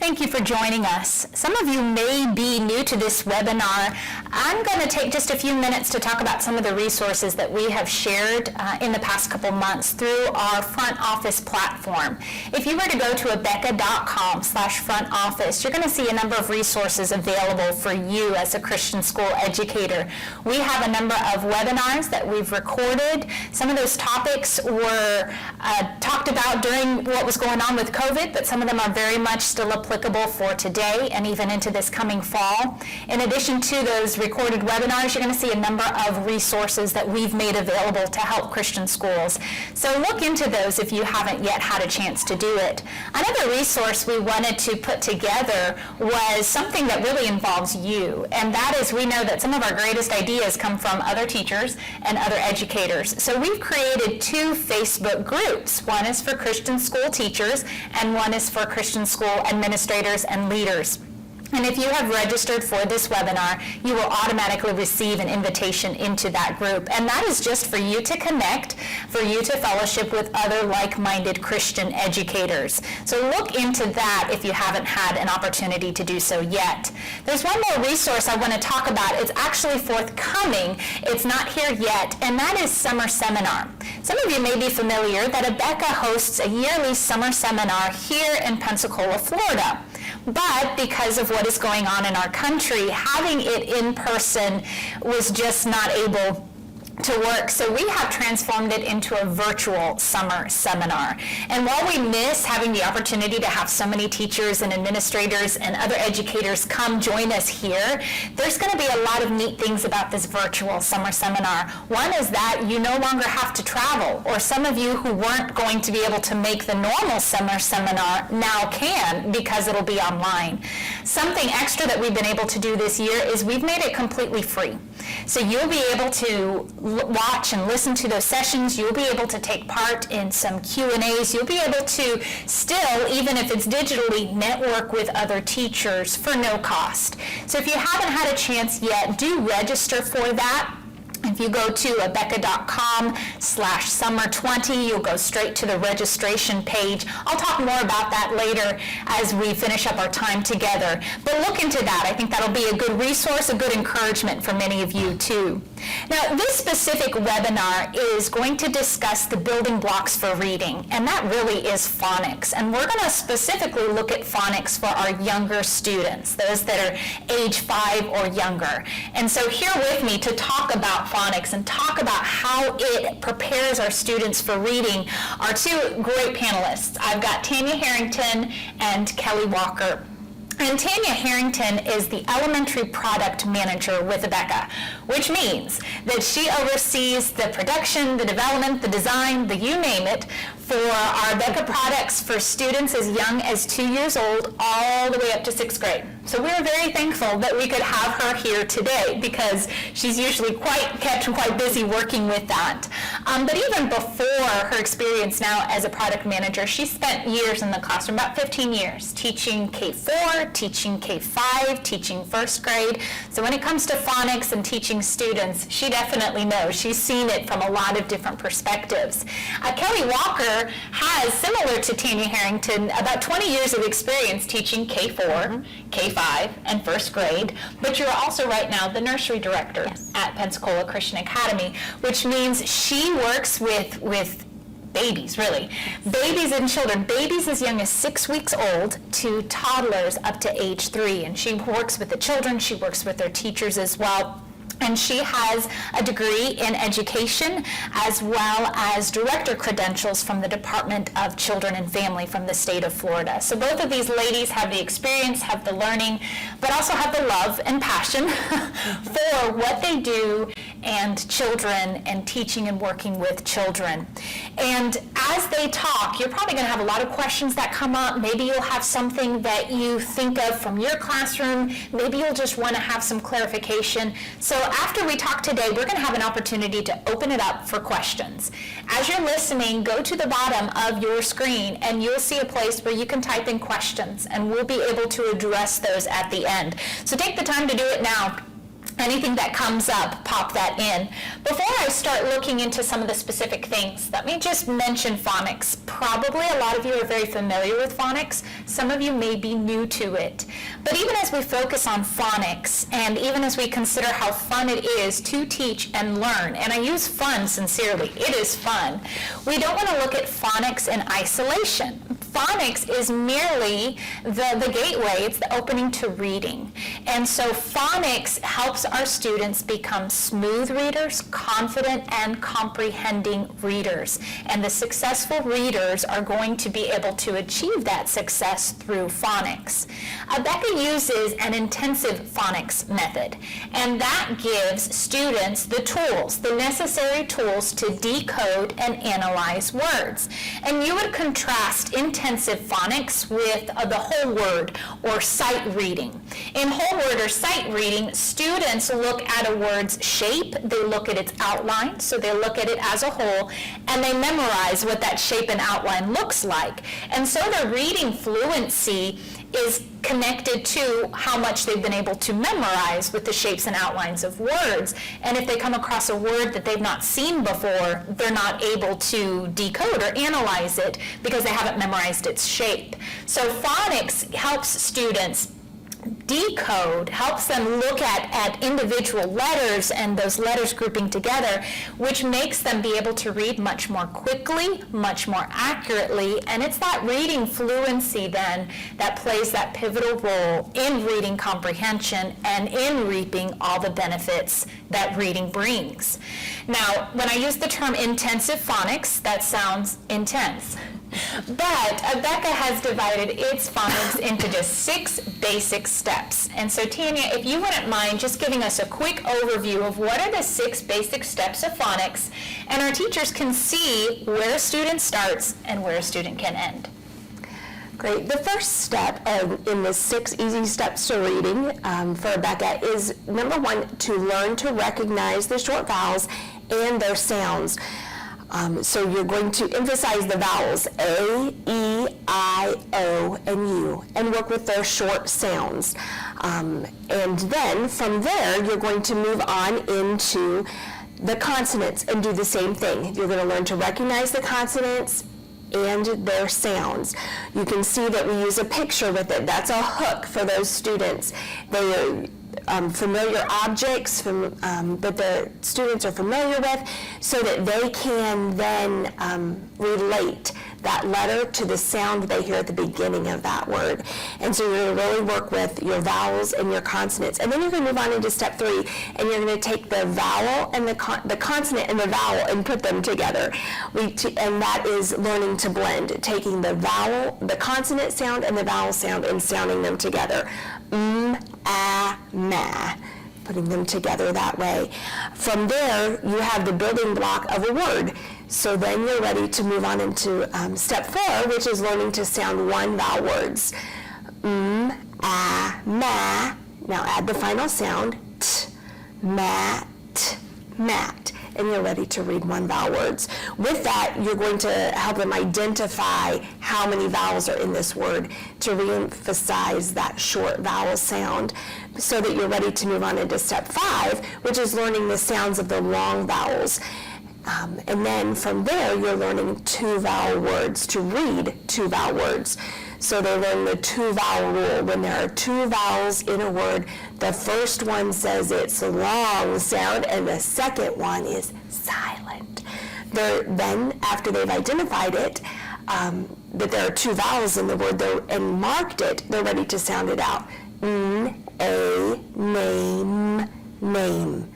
Thank you for joining us. Some of you may be new to this webinar. I'm going to take just a few minutes to talk about some of the resources that we have shared in the past couple months through our front office platform. If you were to go to abeka.com/front office, you're going to see a number of resources available for you as a Christian school educator. We have a number of webinars that we've recorded. Some of those topics were talked about during what was going on with COVID, but some of them are very much still applicable for today and even into this coming fall. In addition to those recorded webinars, you're going to see a number of resources that we've made available to help Christian schools. So look into those if you haven't yet had a chance to do it. Another resource we wanted to put together was something that really involves you, and that is, we know that some of our greatest ideas come from other teachers and other educators. So we've created two Facebook groups. One is for Christian school teachers and one is for Christian school administrators and leaders. And if you have registered for this webinar, you will automatically receive an invitation into that group. And that is just for you to connect, for you to fellowship with other like-minded Christian educators. So look into that if you haven't had an opportunity to do so yet. There's one more resource I want to talk about. It's actually forthcoming. It's not here yet, and that is Summer Seminar. Some of you may be familiar that Abeka hosts a yearly summer seminar here in Pensacola, Florida. But because of what is going on in our country, having it in person was just not able to work. So we have transformed it into a virtual summer seminar. And while we miss having the opportunity to have so many teachers and administrators and other educators come join us here, there's going to be a lot of neat things about this virtual summer seminar. One is that you no longer have to travel, or some of you who weren't going to be able to make the normal summer seminar now can, because it'll be online. Something extra that we've been able to do this year is we've made it completely free. So you'll be able to watch and listen to those sessions. You'll be able to take part in some Q&As. You'll be able to still, even if it's digitally, network with other teachers for no cost. So if you haven't had a chance yet, do register for that. If you go to abeka.com/summer20, you'll go straight to the registration page. I'll talk more about that later as we finish up our time together. But look into that. I think that'll be a good resource, a good encouragement for many of you too. Now, this specific webinar is going to discuss the building blocks for reading, and that really is phonics. And we're going to specifically look at phonics for our younger students, those that are age 5 or younger. And so here with me to talk about phonics and talk about how it prepares our students for reading are two great panelists. I've got Tanya Harrington and Kelly Walker. And Tanya Harrington is the elementary product manager with Abeka, which means that she oversees the production, the development, the design, the you name it, for our Abeka products for students as young as 2 years old all the way up to 6th grade. So we're very thankful that we could have her here today because she's usually kept quite busy working with that. But even before her experience now as a product manager, she spent years in the classroom, about 15 years, teaching K4, teaching K5, teaching 1st grade. So when it comes to phonics and teaching students, she definitely knows. She's seen it from a lot of different perspectives. Kelly Walker has, similar to Tanya Harrington, about 20 years of experience teaching K4, K5, and 1st grade, but you're also right now the nursery director at Pensacola Christian Academy, which means she works with babies, really. Babies and children, babies as young as 6 weeks old to toddlers up to age 3. And she works with the children, she works with their teachers as well. And she has a degree in education as well as director credentials from the Department of Children and Family from the state of Florida. So both of these ladies have the experience, have the learning, but also have the love and passion for what they do and children and teaching and working with children. And as they talk, you're probably going to have a lot of questions that come up. Maybe you'll have something that you think of from your classroom. Maybe you'll just want to have some clarification. So after we talk today, we're going to have an opportunity to open it up for questions. As you're listening, go to the bottom of your screen and you'll see a place where you can type in questions, and we'll be able to address those at the end. So take the time to do it now. Anything that comes up, pop that in. Before I start looking into some of the specific things, let me just mention phonics. Probably a lot of you are very familiar with phonics. Some of you may be new to it. But even as we focus on phonics, and even as we consider how fun it is to teach and learn, and I use fun sincerely, it is fun, we don't want to look at phonics in isolation. Phonics is merely the gateway, it's the opening to reading. And so phonics helps our students become smooth readers, confident and comprehending readers. And the successful readers are going to be able to achieve that success through phonics. Abeka uses an intensive phonics method, and that gives students the tools, the necessary tools to decode and analyze words. And you would contrast intensive phonics with the whole word or sight reading. In whole word or sight reading, students look at a word's shape, they look at its outline, so they look at it as a whole, and they memorize what that shape and outline looks like. And so their reading fluency is connected to how much they've been able to memorize with the shapes and outlines of words. And if they come across a word that they've not seen before, they're not able to decode or analyze it because they haven't memorized its shape. So phonics helps students decode, helps them look at individual letters and those letters grouping together, which makes them be able to read much more quickly, much more accurately, and it's that reading fluency then that plays that pivotal role in reading comprehension and in reaping all the benefits that reading brings. Now, when I use the term intensive phonics, that sounds intense. But Abeka has divided its phonics into just 6 basic steps. And so Tanya, if you wouldn't mind just giving us a quick overview of what are the 6 basic steps of phonics, and our teachers can see where a student starts and where a student can end. Great. The first step in the 6 easy steps to reading for Abeka is, number 1, to learn to recognize the short vowels and their sounds. So you're going to emphasize the vowels A, E, I, O, and U, and work with their short sounds. And then from there, you're going to move on into the consonants and do the same thing. You're going to learn to recognize the consonants and their sounds. You can see that we use a picture with it. That's a hook for those students. They are familiar objects that the students are familiar with, so that they can then relate that letter to the sound they hear at the beginning of that word. And so you're going to really work with your vowels and your consonants. And then you're going to move on into step 3, and you're going to take the vowel and the consonant and the vowel and put them together. And that is learning to blend, taking the vowel, the consonant sound and the vowel sound and sounding them together. Ma, putting them together that way. From there, you have the building block of a word. So then you're ready to move on into step 4, which is learning to sound one vowel words. Ma. Now add the final sound, t, mat, mat. And you're ready to read one vowel words. With that, you're going to help them identify how many vowels are in this word to reemphasize that short vowel sound, so that you're ready to move on into step 5, which is learning the sounds of the long vowels. And then from there, you're learning 2 vowel words, to read 2 vowel words. So they learn the 2 vowel rule. When there are 2 vowels in a word, the first one says its long sound, and the second one is silent. Then, after they've identified it, that there are 2 vowels in the word and marked it, they're ready to sound it out. N, a, name, name.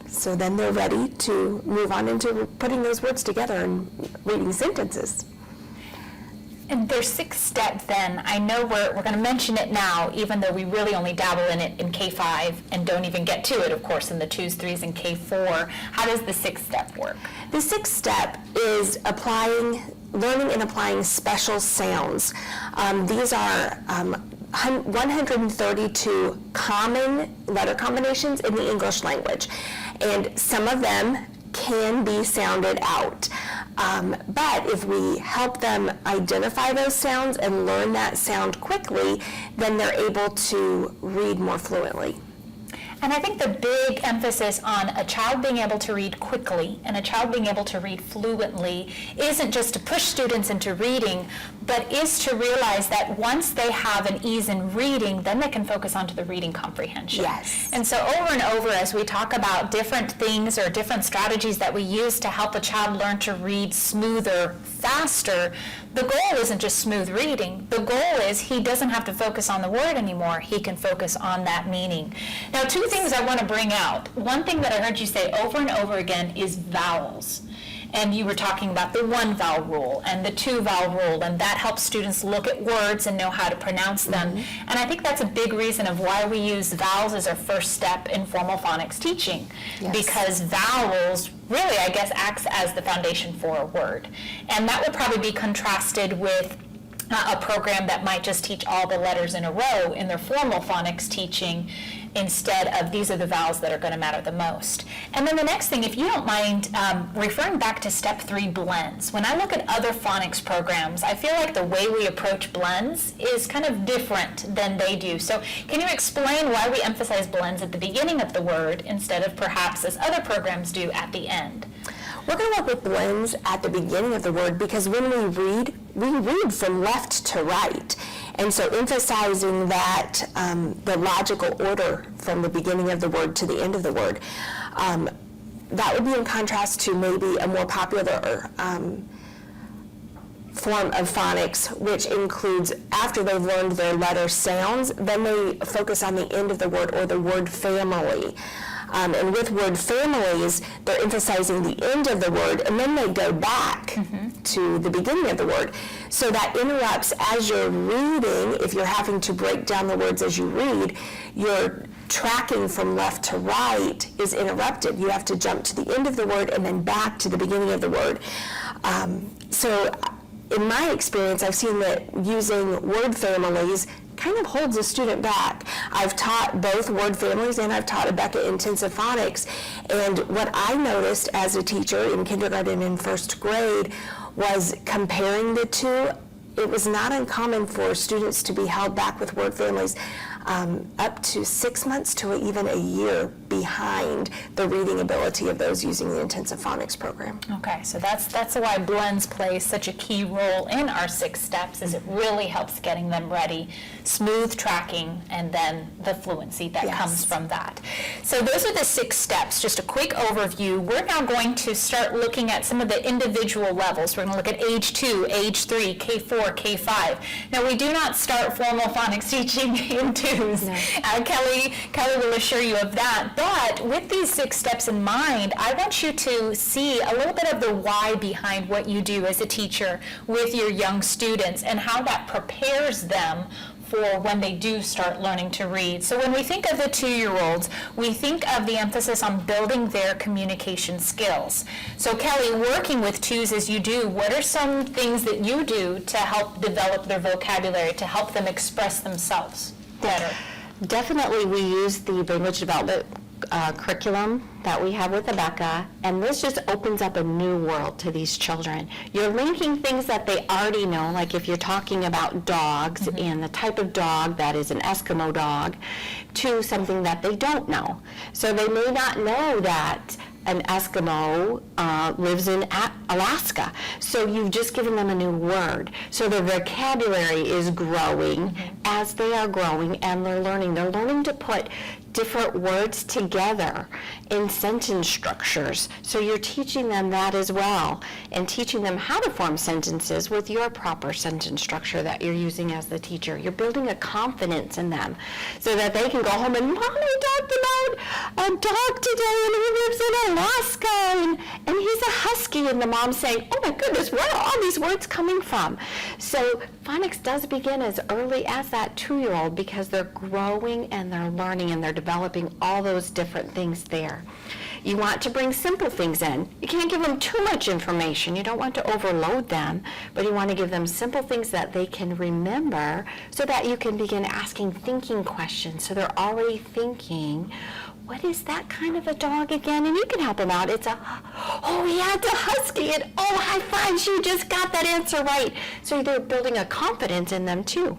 So then they're ready to move on into putting those words together and reading sentences. And there's 6 steps then. I know we're going to mention it now, even though we really only dabble in it in K5 and don't even get to it, of course, in the 2s, 3s, and K4. How does the 6th step work? The 6th step is learning and applying special sounds. These are 132 common letter combinations in the English language, and some of them can be sounded out. But if we help them identify those sounds and learn that sound quickly, then they're able to read more fluently. And I think the big emphasis on a child being able to read quickly and a child being able to read fluently isn't just to push students into reading, but is to realize that once they have an ease in reading, then they can focus onto the reading comprehension. Yes. And so over and over, as we talk about different things or different strategies that we use to help a child learn to read smoother, faster, the goal isn't just smooth reading. The goal is he doesn't have to focus on the word anymore. He can focus on that meaning. Now, two things I want to bring out. One thing that I heard you say over and over again is vowels. And you were talking about the one vowel rule and the two vowel rule, and that helps students look at words and know how to pronounce them. And I think that's a big reason of why we use vowels as our first step in formal phonics teaching. Yes. Because vowels really, I guess, acts as the foundation for a word. And that would probably be contrasted with a program that might just teach all the letters in a row in their formal phonics teaching, instead of these are the vowels that are going to matter the most. And then the next thing, if you don't mind referring back to step 3, blends. When I look at other phonics programs, I feel like the way we approach blends is kind of different than they do. So can you explain why we emphasize blends at the beginning of the word instead of perhaps, as other programs do, at the end? We're going to work with blends at the beginning of the word because when we read from left to right. And so emphasizing that the logical order from the beginning of the word to the end of the word, that would be in contrast to maybe a more popular form of phonics, which includes after they've learned their letter sounds, then they focus on the end of the word or the word family. And with word families, they're emphasizing the end of the word, and then they go back to the beginning of the word. So that interrupts as you're reading. If you're having to break down the words as you read, your tracking from left to right is interrupted. You have to jump to the end of the word and then back to the beginning of the word. So in my experience, I've seen that using word families kind of holds a student back. I've taught both word families and I've taught Abeka intensive phonics, and what I noticed as a teacher in kindergarten and first grade was comparing the two. It was not uncommon for students to be held back with word families up to 6 months to even a year behind the reading ability of those using the intensive phonics program. Okay, so that's why blends play such a key role in our 6 steps, is it really helps getting them ready, smooth tracking, and then the fluency that comes from that. So those are the 6 steps, just a quick overview. We're now going to start looking at some of the individual levels. We're going to look at age 2, age 3, K4, K5. Now we do not start formal phonics teaching in 2s. No. Kelly will assure you of that. But with these 6 steps in mind, I want you to see a little bit of the why behind what you do as a teacher with your young students and how that prepares them for when they do start learning to read. So when we think of the 2-year-olds, we think of the emphasis on building their communication skills. So Kelly, working with 2s as you do, what are some things that you do to help develop their vocabulary, to help them express themselves better? Definitely we use the language development curriculum that we have with Abeka, and this just opens up a new world to these children. You're linking things that they already know, like if you're talking about dogs and the type of dog that is an Eskimo dog, to something that they don't know. So they may not know that an Eskimo lives in Alaska. So you've just given them a new word. So their vocabulary is growing as they are growing and they're learning. They're learning to put different words together in sentence structures. So you're teaching them that as well, and teaching them how to form sentences with your proper sentence structure that you're using as the teacher. You're building a confidence in them so that they can go home and, Mom, I talked about a dog today and he lives in Alaska and he's a husky, and the mom's saying, oh my goodness, where are all these words coming from? So phonics does begin as early as that 2-year-old because they're growing and they're learning and they're developing all those different things there. You want to bring simple things in. You can't give them too much information. You don't want to overload them, but you want to give them simple things that they can remember so that you can begin asking thinking questions. So they're already thinking, what is that kind of a dog again? And you can help them out. It's a, oh yeah, it's a husky. And oh, high five, you just got that answer right. So they're building a confidence in them too.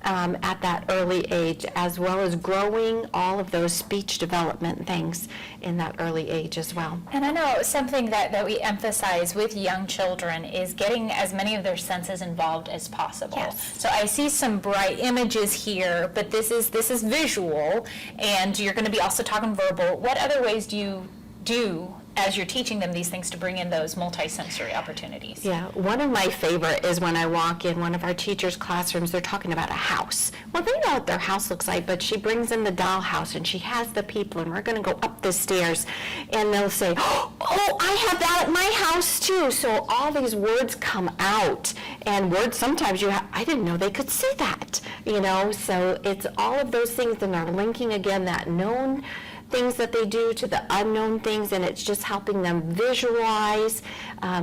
at that early age, as well as growing all of those speech development things in that early age as well. And I know something that we emphasize with young children is getting as many of their senses involved as possible. Yes. So I see some bright images here, but this is visual, and you're going to be also talking verbal. What other ways do you do as you're teaching them these things to bring in those multisensory opportunities? Yeah, one of my favorite is when I walk in one of our teachers' classrooms, they're talking about a house. Well, they know what their house looks like, but she brings in the dollhouse and she has the people, and we're going to go up the stairs, and they'll say, oh, I have that at my house too. So all these words come out, and words sometimes I didn't know they could say that, so it's all of those things, and they're linking again that known things that they do to the unknown things, and it's just helping them visualize.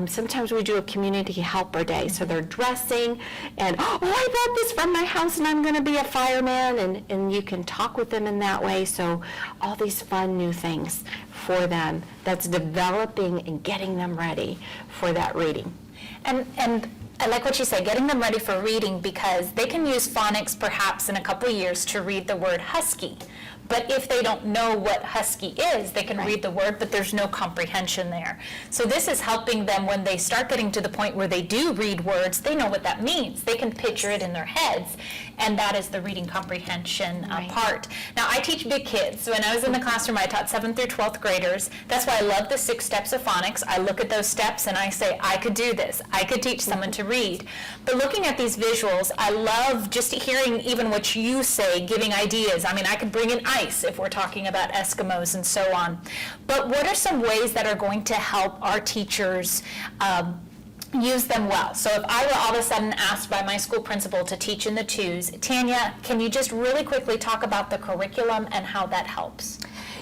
Sometimes we do a community helper day, so they're dressing, and I bought this from my house and I'm going to be a fireman, and you can talk with them in that way. So all these fun new things for them that's developing and getting them ready for that reading. And I like what you say, getting them ready for reading, because they can use phonics perhaps in a couple of years to read the word husky. But if they don't know what husky is, they can read the word, but there's no comprehension there. So this is helping them when they start getting to the point where they do read words, they know what that means. They can picture it in their heads, and that is the reading comprehension part. Now, I teach big kids. When I was in the classroom, I taught 7th through 12th graders. That's why I love the 6 steps of phonics. I look at those steps and I say, I could do this. I could teach someone to read. But looking at these visuals, I love just hearing even what you say, giving ideas. I mean, I could bring in ice if we're talking about Eskimos and so on. But what are some ways that are going to help our teachers use them well? So if I were all of a sudden asked by my school principal to teach in the 2s, Tanya, can you just really quickly talk about the curriculum and how that helps?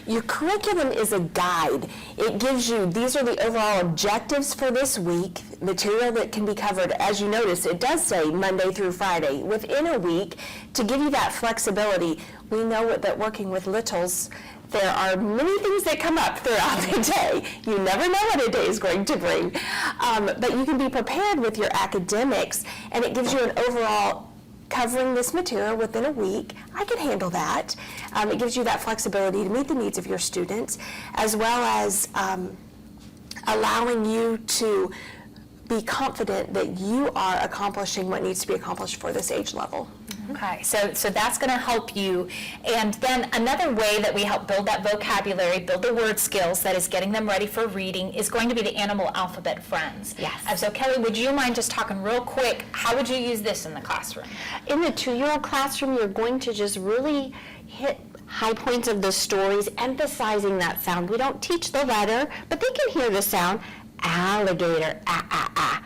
Your curriculum is a guide. It gives you, these are the overall objectives for this week, material that can be covered. As you notice, it does say Monday through Friday. Within a week, to give you that flexibility, we know that working with littles, there are many things that come up throughout the day. You never know what a day is going to bring. But you can be prepared with your academics, and it gives you an overall covering this material within a week. I can handle that. It gives you that flexibility to meet the needs of your students, as well as allowing you to be confident that you are accomplishing what needs to be accomplished for this age level. Okay, so that's going to help you. And then another way that we help build that vocabulary, build the word skills, that is getting them ready for reading, is going to be the animal alphabet friends. Yes. So Kelly, would you mind just talking real quick, how would you use this in the classroom? In the 2-year-old classroom, you're going to just really hit high points of the stories, emphasizing that sound. We don't teach the letter, but they can hear the sound. Alligator, ah, ah, ah.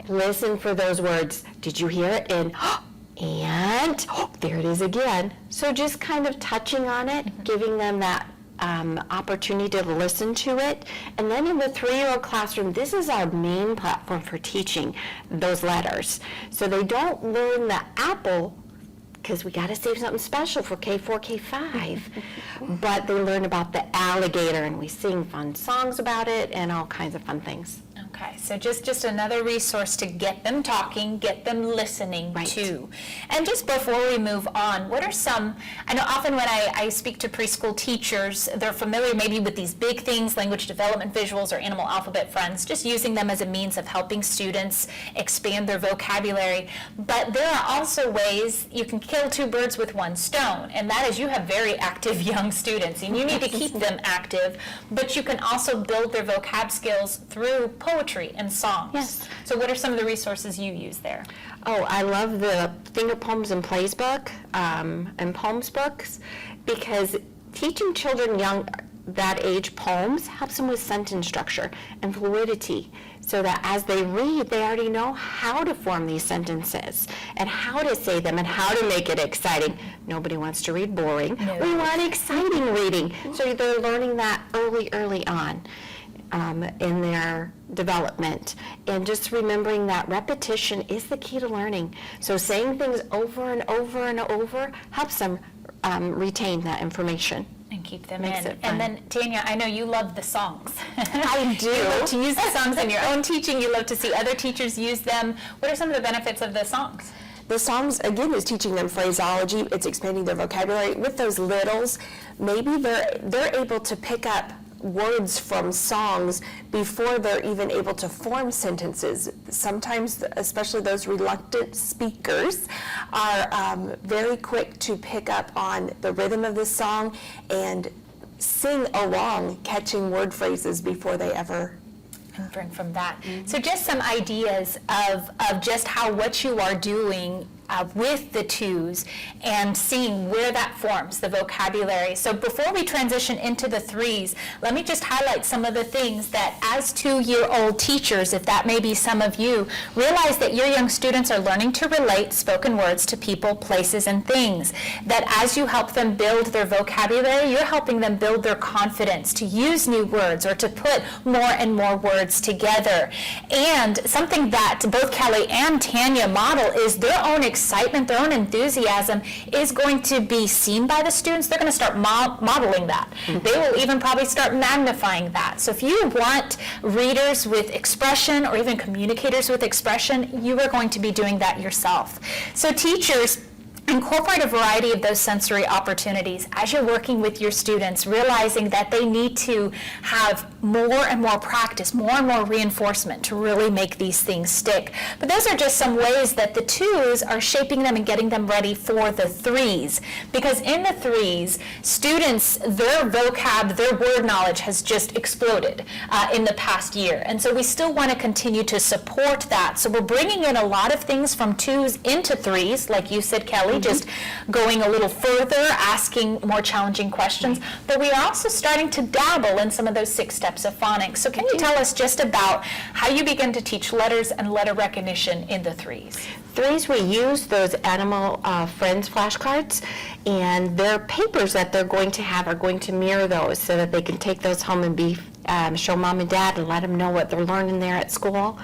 Listen for those words. Did you hear it? And there it is again. So just kind of touching on it, giving them that opportunity to listen to it. And then in the 3-year-old classroom, this is our main platform for teaching those letters. So they don't learn the apple, because we got to save something special for K4, K5. But they learn about the alligator, and we sing fun songs about it and all kinds of fun things. Okay, so just another resource to get them talking, get them listening too. And just before we move on, what are some, I know often when I speak to preschool teachers, they're familiar maybe with these big things, language development visuals or animal alphabet friends, just using them as a means of helping students expand their vocabulary. But there are also ways you can kill 2 birds with 1 stone, and that is you have very active young students, and you need to keep them active, but you can also build their vocab skills through poetry and songs. Yes. So what are some of the resources you use there? Oh, I love the Finger Poems and Plays book and poems books, because teaching children that age poems helps them with sentence structure and fluidity, so that as they read, they already know how to form these sentences and how to say them and how to make it exciting. Nobody wants to read boring. No. We want exciting reading. So they're learning that early on. In their development, and just remembering that repetition is the key to learning. So saying things over and over and over helps them retain that information. And keep them Makes in. it fun. And then, Tanya, I know you love the songs. I do. You love to use the songs in your own teaching. You love to see other teachers use them. What are some of the benefits of the songs? The songs, again, is teaching them phraseology, it's expanding their vocabulary. With those littles, maybe they're able to pick up words from songs before they're even able to form sentences. Sometimes, especially those reluctant speakers, are very quick to pick up on the rhythm of the song and sing along, catching word phrases before they ever and bring from that. So just some ideas of just how what you are doing with the twos and seeing where that forms the vocabulary. So before we transition into the threes, let me just highlight some of the things that as 2-year-old teachers, if that may be some of you, realize that your young students are learning to relate spoken words to people, places, and things. That as you help them build their vocabulary, you're helping them build their confidence to use new words or to put more and more words together. And something that both Kelly and Tanya model is their own excitement, their own enthusiasm is going to be seen by the students. They're going to start modeling that. They will even probably start magnifying that. So if you want readers with expression or even communicators with expression, you are going to be doing that yourself. So teachers, incorporate a variety of those sensory opportunities as you're working with your students, realizing that they need to have more and more practice, more and more reinforcement to really make these things stick. But those are just some ways that the twos are shaping them and getting them ready for the threes. Because in the threes, students, their vocab, their word knowledge has just exploded in the past year. And so we still want to continue to support that. So we're bringing in a lot of things from twos into threes, like you said, Kelly, just going a little further, asking more challenging questions. But we are also starting to dabble in some of those 6 steps of phonics. So can you tell us just about how you begin to teach letters and letter recognition in the threes? Threes, we use those animal friends flashcards, and their papers that they're going to have are going to mirror those so that they can take those home and show mom and dad and let them know what they're learning there at school.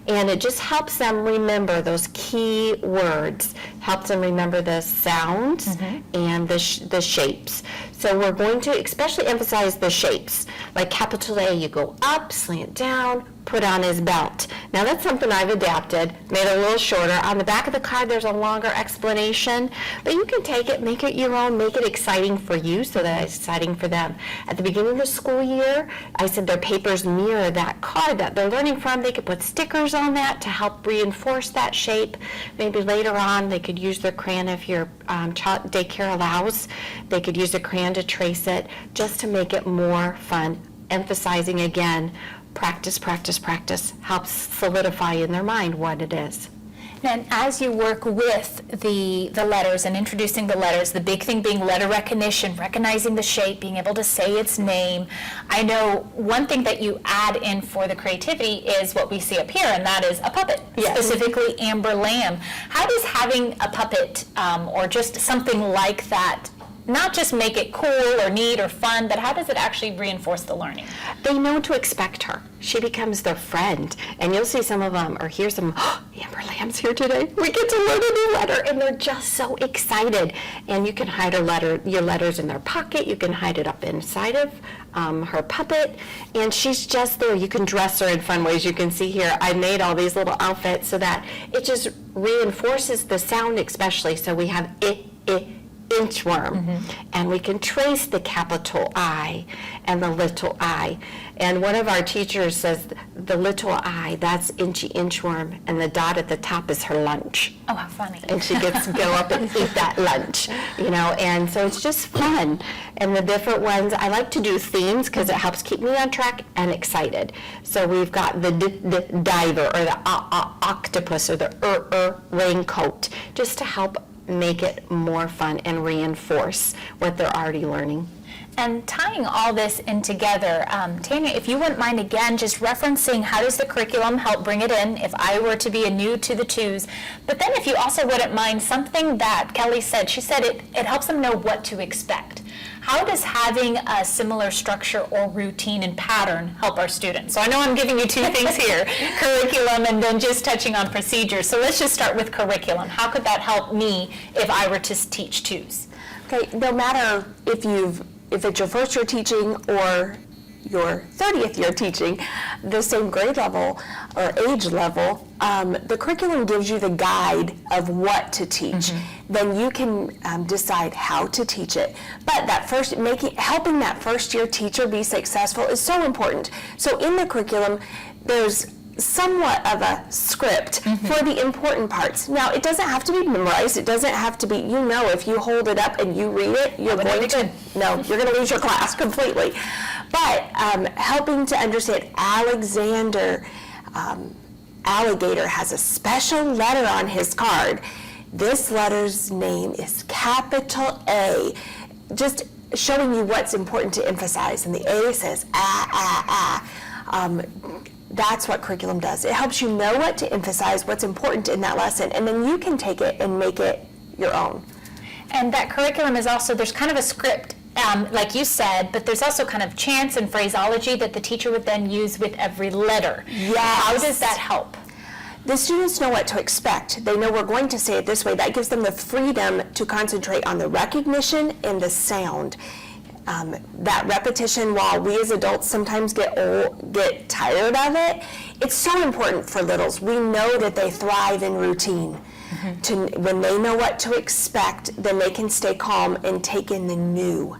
And it just helps them remember those key words, helps them remember the sounds and the shapes. So we're going to especially emphasize the shapes. Like capital A, you go up, slant down, put on his belt. Now that's something I've adapted, made it a little shorter. On the back of the card there's a longer explanation, but you can take it, make it your own, make it exciting for you so that it's exciting for them. At the beginning of the school year, I said their papers mirror that card that they're learning from. They could put stickers on that to help reinforce that shape. Maybe later on they could use their crayon if your child daycare allows. They could use a crayon to trace it just to make it more fun. Emphasizing again, practice, practice, practice helps solidify in their mind what it is. And as you work with the letters and introducing the letters, the big thing being letter recognition, recognizing the shape, being able to say its name, I know one thing that you add in for the creativity is what we see up here, and that is a puppet, specifically Amber Lamb. How does having a puppet or just something like that not just make it cool or neat or fun, but how does it actually reinforce the learning? They know to expect her. She becomes their friend. And you'll see some of them, or hear some, Amber Lamb's here today. We get to learn a new letter. And they're just so excited. And you can hide your letters in their pocket. You can hide it up inside of her puppet. And she's just there. You can dress her in fun ways. You can see here, I made all these little outfits so that it just reinforces the sound especially. So we have inchworm, and we can trace the capital I and the little I. And one of our teachers says the little I, that's inchy inchworm, and the dot at the top is her lunch. Oh, how funny. And she gets to go up and eat that lunch, and so it's just fun. And the different ones, I like to do themes because it helps keep me on track and excited. So we've got the diver, or the octopus, or the raincoat, just to help make it more fun and reinforce what they're already learning. And tying all this in together, Tanya, if you wouldn't mind again just referencing how does the curriculum help bring it in if I were to be a new to the twos, but then if you also wouldn't mind something that Kelly said, she said it helps them know what to expect. How does having a similar structure or routine and pattern help our students? So I know I'm giving you 2 things here, curriculum and then just touching on procedures. So let's just start with curriculum. How could that help me if I were to teach twos? Okay, no matter if it's your first year teaching or your 30th year teaching the same grade level or age level, the curriculum gives you the guide of what to teach. Then you can decide how to teach it. But that helping that first year teacher be successful is so important. So in the curriculum, there's somewhat of a script for the important parts. Now, it doesn't have to be memorized. It doesn't have to be, if you hold it up and you read it, you're going to lose your class completely. But helping to understand Alligator has a special letter on his card. This letter's name is capital A. Just showing you what's important to emphasize. And the A says that's what curriculum does. It helps you know what to emphasize, what's important in that lesson, and then you can take it and make it your own. And that curriculum is also, there's kind of a script, like you said, but there's also kind of chants and phraseology that the teacher would then use with every letter. Yes. How does that help? The students know what to expect. They know we're going to say it this way. That gives them the freedom to concentrate on the recognition and the sound. That repetition, while we as adults sometimes get tired of it, it's so important for littles. We know that they thrive in routine. When they know what to expect, then they can stay calm and take in the new.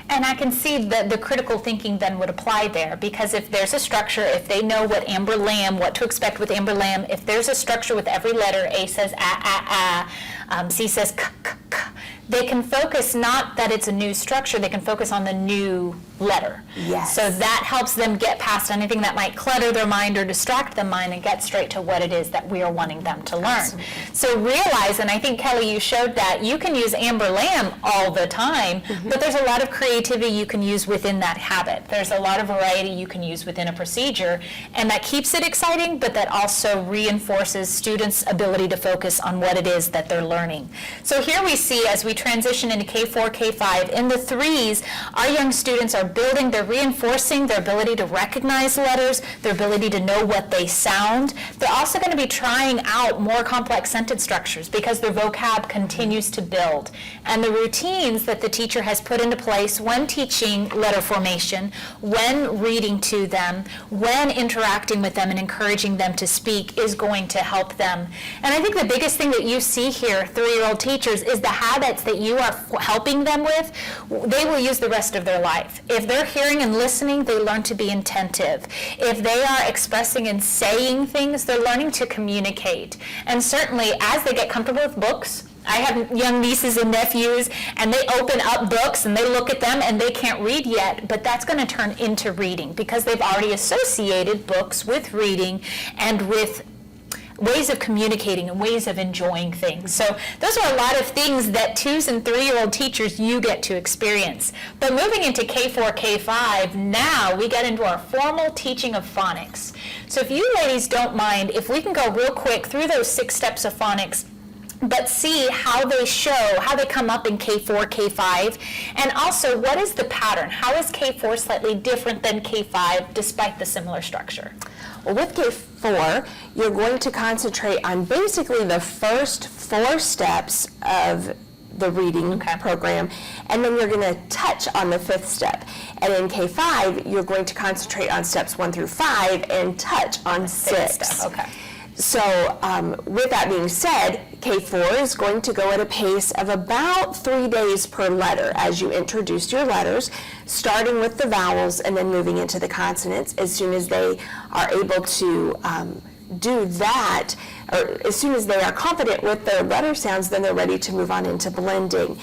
And I can see that the critical thinking then would apply there, because if there's a structure, if they know what to expect with amber lamb, if there's a structure with every letter, A says C says k, they can focus, not that it's a new structure, they can focus on the new letter. Yes. So that helps them get past anything that might clutter their mind or distract their mind and get straight to what it is that we are wanting them to learn. Absolutely. So realize, and I think Kelly, you showed that you can use amber lamb all the time, but there's a lot of creativity you can use within that habit. There's a lot of variety you can use within a procedure, and that keeps it exciting, but that also reinforces students' ability to focus on what it is that they're learning. So here we see, as we transition into K4, K5, in the 3s, our young students are they're reinforcing their ability to recognize letters, their ability to know what they sound. They're also going to be trying out more complex sentence structures because their vocab continues to build. And the routines that the teacher has put into place when teaching letter formation, when reading to them, when interacting with them and encouraging them to speak is going to help them. And I think the biggest thing that you see here, 3-year-old teachers, is the habits that you are helping them with, they will use the rest of their life. If they're hearing and listening, they learn to be attentive. If they are expressing and saying things, they're learning to communicate. And certainly, as they get comfortable with books, I have young nieces and nephews, and they open up books and they look at them and they can't read yet, but that's going to turn into reading because they've already associated books with reading and with ways of communicating and ways of enjoying things. So those are a lot of things that 2s and 3-year-old teachers, you get to experience. But moving into K4, K5, now we get into our formal teaching of phonics. So if you ladies don't mind, if we can go real quick through those 6 steps of phonics, but see how they come up in K4, K5, and also what is the pattern? How is K4 slightly different than K5 despite the similar structure? Well, with K4, you're going to concentrate on basically the first 4 steps of the reading program, and then you're going to touch on the 5th step. And in K5, you're going to concentrate on steps 1 through 5 and touch on 6. Okay. So with that being said, K4 is going to go at a pace of about 3 days per letter as you introduce your letters, starting with the vowels and then moving into the consonants. As soon as they are able to do that, or as soon as they are confident with their letter sounds, then they're ready to move on into blending.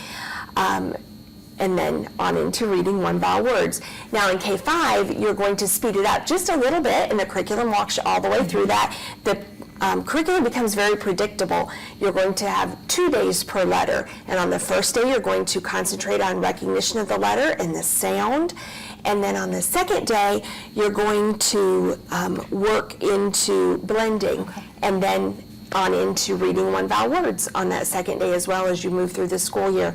And then on into reading 1-vowel words. Now in K5, you're going to speed it up just a little bit, and the curriculum walks you all the way through that. The curriculum becomes very predictable. You're going to have 2 days per letter, and on the first day, you're going to concentrate on recognition of the letter and the sound. And then on the second day, you're going to work into blending, and then on into reading 1-vowel words on that second day as well as you move through the school year.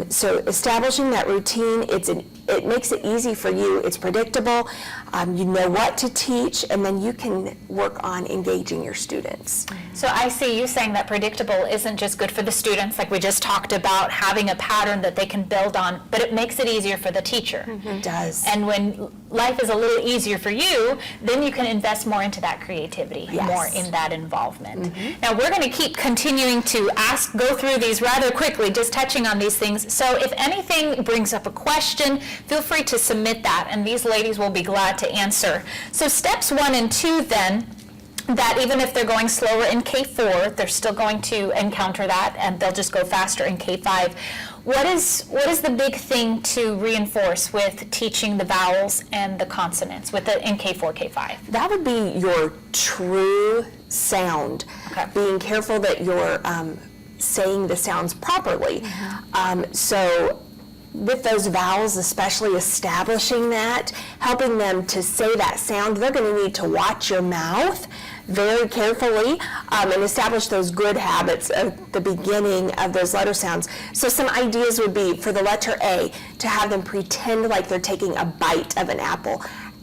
So establishing that routine, it makes it easy for you. It's predictable. You know what to teach, and then you can work on engaging your students. So I see you saying that predictable isn't just good for the students, like we just talked about, having a pattern that they can build on, but it makes it easier for the teacher. It does. And when life is a little easier for you, then you can invest more into that creativity, Yes. more in that involvement. Now we're going to keep continuing to go through these rather quickly, just touching on these things. So if anything brings up a question, feel free to submit that, and these ladies will be glad to answer. So steps 1 and 2 then, that even if they're going slower in K4, they're still going to encounter that, and they'll just go faster in K5. What is the big thing to reinforce with teaching the vowels and the consonants in K4, K5? That would be your true sound. Okay. Being careful that you're saying the sounds properly. So with those vowels, especially establishing that, helping them to say that sound, they're going to need to watch your mouth very carefully and establish those good habits at the beginning of those letter sounds. So some ideas would be for the letter A, to have them pretend like they're taking a bite of an apple.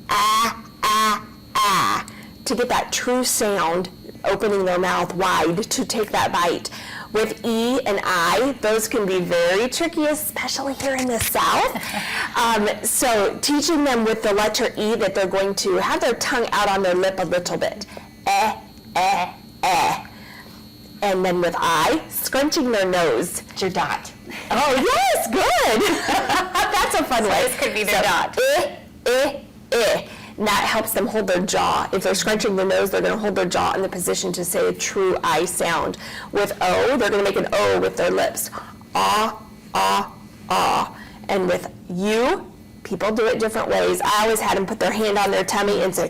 Ah, ah, ah. To get that true sound, opening their mouth wide to take that bite. With E and I, those can be very tricky, especially here in the South. So teaching them with the letter E that they're going to have their tongue out on their lip a little bit. Eh, eh, eh. And then with I, scrunching their nose. It's your dot. Oh, yes, good. That's a fun way. This could be their dot. Eh, eh, eh. And that helps them hold their jaw. If they're scrunching their nose, they're going to hold their jaw in the position to say a true I sound. With O, they're going to make an O with their lips. Ah, ah, ah. And with U, people do it different ways. I always had them put their hand on their tummy and say,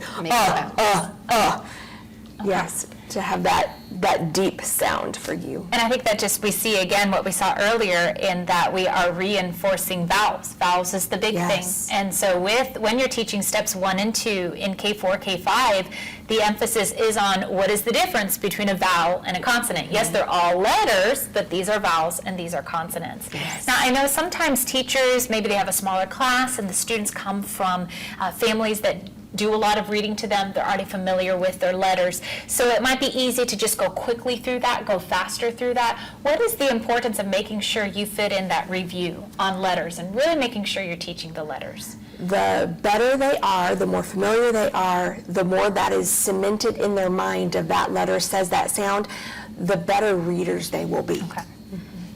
Yes, to have that deep sound for you. And I think that just we see again what we saw earlier in that we are reinforcing vowels. Vowels is the big Yes. thing. And so when you're teaching steps 1 and 2 in K4, K5, the emphasis is on what is the difference between a vowel and a consonant. Yes, they're all letters, but these are vowels and these are consonants. Yes. Now I know sometimes teachers, maybe they have a smaller class and the students come from families that do a lot of reading to them. They're already familiar with their letters. So it might be easy to just go quickly through that, go faster through that. What is the importance of making sure you fit in that review on letters and really making sure you're teaching the letters? The better they are, the more familiar they are, the more that is cemented in their mind of that letter says that sound, the better readers they will be. Okay.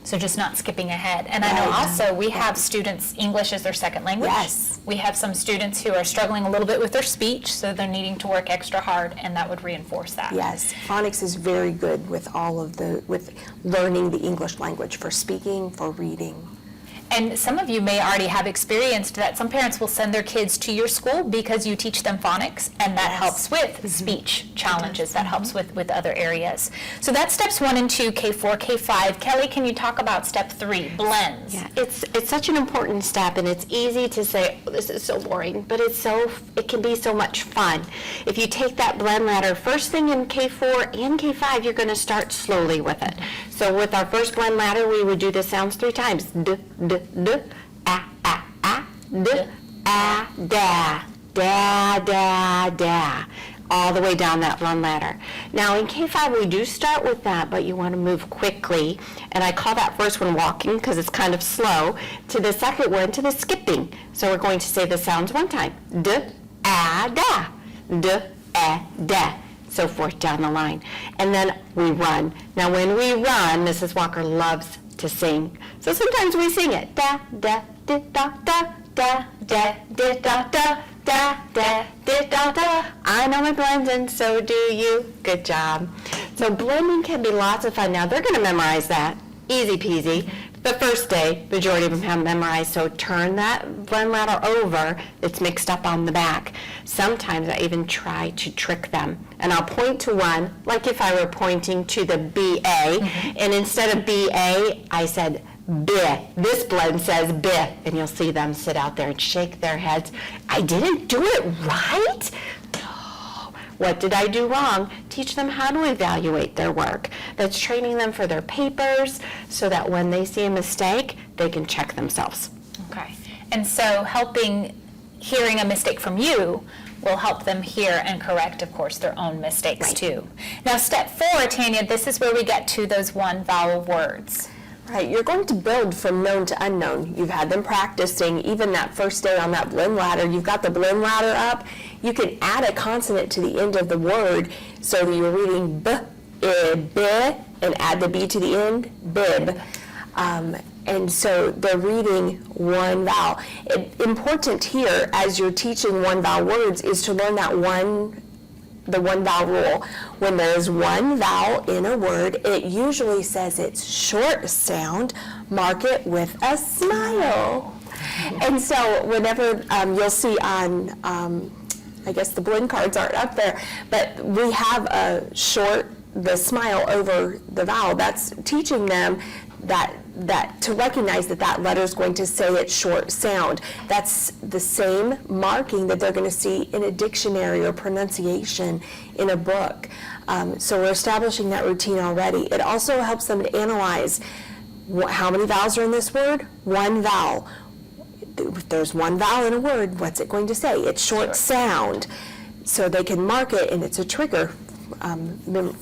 So just not skipping ahead. And I know Right. also we have students, English is their second language. Yes. We have some students who are struggling a little bit with their speech, so they're needing to work extra hard, and that would reinforce that. Yes, phonics is very good with with learning the English language for speaking, for reading. And some of you may already have experienced that some parents will send their kids to your school because you teach them phonics, and that Yes. helps with speech challenges, that helps with other areas. So that's steps 1 and 2, K4, K5. Kelly, can you talk about step 3, blends? Yeah, it's such an important step, and it's easy to say, oh, this is so boring, but it can be so much fun. If you take that blend ladder, first thing in K4 and K5, you're going to start slowly with it. So with our first blend ladder, we would do the sounds 3 times. D, d, d, ah, ah, ah, d, ah, da, da, da, da, all the way down that blend ladder. Now in K5 we do start with that, but you want to move quickly, and I call that first one walking because it's kind of slow, to the second one to the skipping. So we're going to say the sounds 1 time. D, ah, da, d, ah, da, so forth down the line. And then we run. Now when we run, Mrs. Walker loves to sing. So sometimes we sing it. Da, da, di, da, da, da, da, di, da, da, da, da, di, da, da. I know my blends and so do you. Good job. So blending can be lots of fun. Now they're going to memorize that. Easy peasy. The first day, majority of them have memorized, so turn that blend ladder over. It's mixed up on the back. Sometimes I even try to trick them. And I'll point to one, like if I were pointing to the BA, and instead of BA, I said B. This blend says B, and you'll see them sit out there and shake their heads. I didn't do it right? What did I do wrong? Teach them how to evaluate their work. That's training them for their papers so that when they see a mistake, they can check themselves. Okay. And so hearing a mistake from you will help them hear and correct, of course, their own mistakes too. Now, step 4, Tanya, this is where we get to those one vowel words. Right, you're going to build from known to unknown. You've had them practicing even that first day on that blend ladder. You've got the blend ladder up. You can add a consonant to the end of the word so that you're reading b, b, and add the b to the end, bib. And so they're reading one vowel. Important here as you're teaching one vowel words is to learn the one vowel rule. When there's one vowel in a word, it usually says it's short sound. Mark it with a smile. And so whenever you'll see on, I guess the blend cards aren't up there, but we have the smile over the vowel. That's teaching them that to recognize that letter is going to say its short sound. That's the same marking that they're going to see in a dictionary or pronunciation in a book. So we're establishing that routine already. It also helps them to analyze how many vowels are in this word? One vowel. If there's one vowel in a word, what's it going to say? It's short sound. So they can mark it, and it's a trigger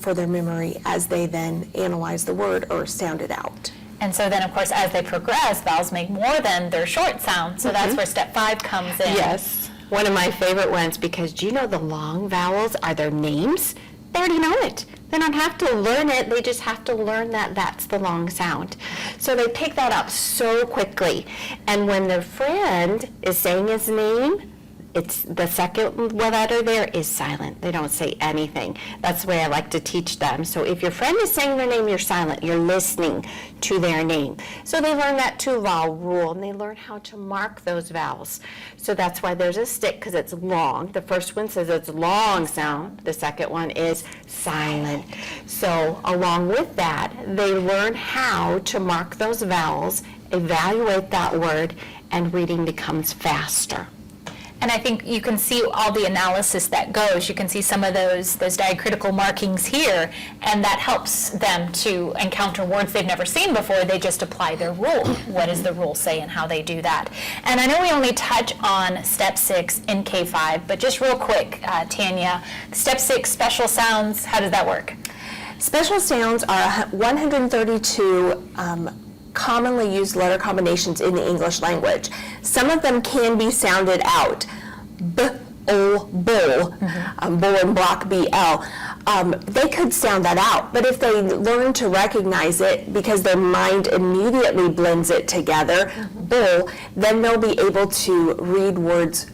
for their memory as they then analyze the word or sound it out. And so then, of course, as they progress, vowels make more than their short sound. So that's where step 5 comes in. Yes, one of my favorite ones, because do you know the long vowels are their names? They already know it. They don't have to learn it. They just have to learn that that's the long sound. So they pick that up so quickly. And when their friend is saying his name, it's the second letter there is silent. They don't say anything. That's the way I like to teach them. So if your friend is saying their name, you're silent. You're listening to their name. So they learn that vowel rule, and they learn how to mark those vowels. So that's why there's a stick, because it's long. The first one says it's long sound. The second one is silent. So along with that, they learn how to mark those vowels, evaluate that word, and reading becomes faster. And I think you can see all the analysis that goes. You can see some of those diacritical markings here, and that helps them to encounter words they've never seen before. They just apply their rule. What does the rule say and how they do that? And I know we only touch on step 6 in K5, but just real quick, Tanya, step 6, special sounds, how does that work? Special sounds are 132 commonly used letter combinations in the English language. Some of them can be sounded out. B, O, bull, bull and block, B-L. They could sound that out, but if they learn to recognize it because their mind immediately blends it together, bull, then they'll be able to read words